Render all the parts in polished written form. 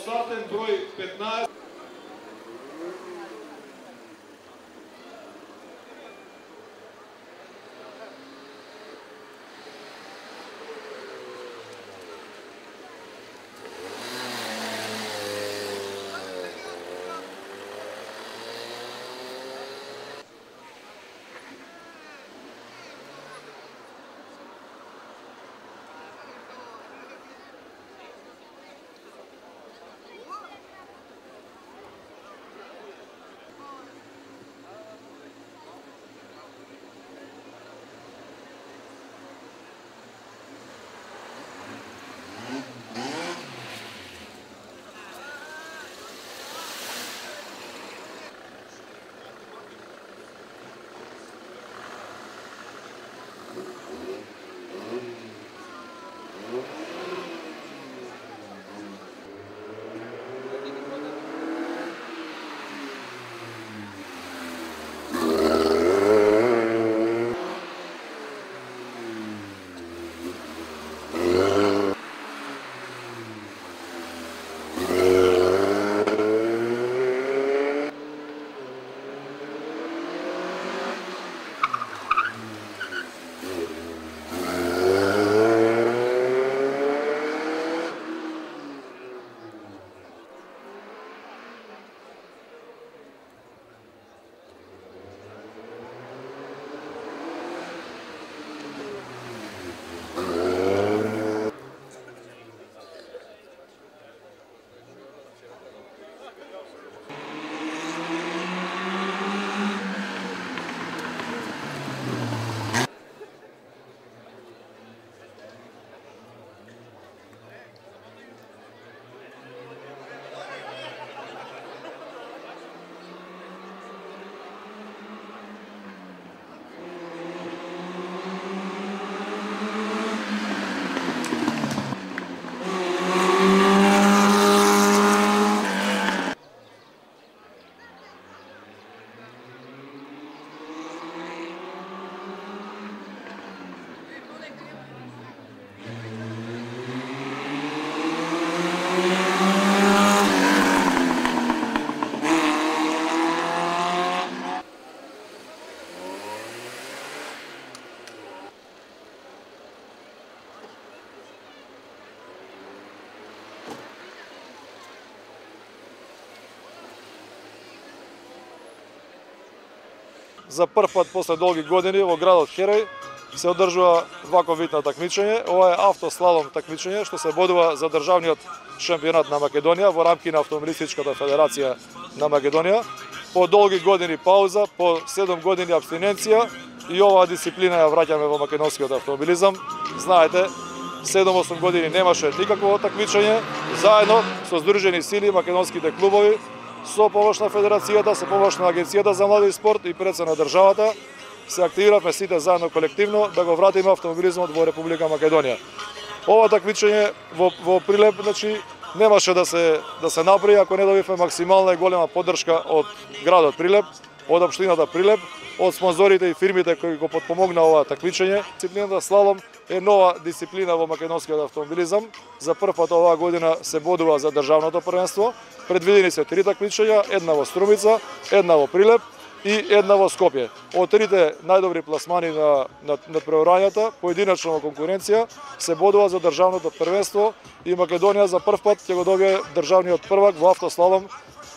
стартен број 15. За прв пат после долги години во градот Херој се одржува ваков вид на такмичење. Ова е автослалом такмичење што се бодува за државниот шампионат на Македонија во рамки на Автомобилистичката федерација на Македонија. По долги години пауза, по 7 години абстиненција и оваа дисциплина ја враќаме во македонскиот автомобилизам. Знаете, 7-8 години немаше никакво такмичење. Заедно со здружени сили македонските клубови со помош на Федерацијата, со помош на Агенцијата за млади спорт и пред се на државата, се активиравме сите заедно колективно да го вратиме автомобилизмот во Република Македонија. Ова такмичење во Прилеп, значи, немаше да се направи ако не добивме максимална и голема поддршка од градот Прилеп, од општината Прилеп, од спонзорите и фирмите кои го потпомогна ова такмичење. Дисциплината слалом е нова дисциплина во македонскиот автомобилизам. За прв пат оваа година се бодува за државното првенство. Предвидени се 3 такмичења, една во Струмица, една во Прилеп и една во Скопје. Од трите најдобри пласмани на надпреварањата, поединачно во конкуренција, се бодува за државното првенство и Македонија за прв пат ќе го добие државниот првак во автослалом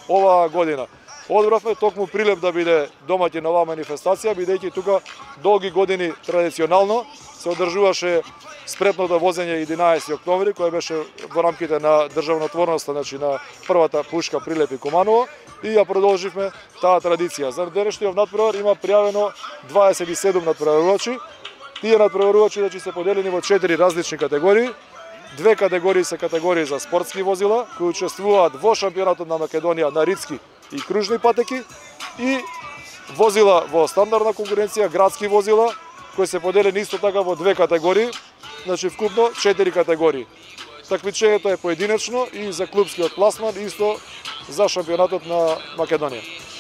оваа година. Одбравме токму Прилеп да биде домаќин на оваа манифестација, бидејќи тука долги години традиционално се одржуваше спретното возење 11 октомври, кој беше во рамките на државнотворноста, значи на првата пушка Прилеп и Куманово, и ја продолживме таа традиција. За денешниот надпревар има пријавено 27 надпреварувачи. Тие надпреварувачи значи се поделени во 4 различни категории. 2 категории се категории за спортски возила, кои учествуваат во шампионатот на Македонија на ридски и кружни патеки, и возила во стандардна конкуренција, градски возила, кои се поделени исто така во 2 категории, значи вкупно 4 категории. Такмичењето е поединечно и за клубскиот пласман, исто за шампионатот на Македонија.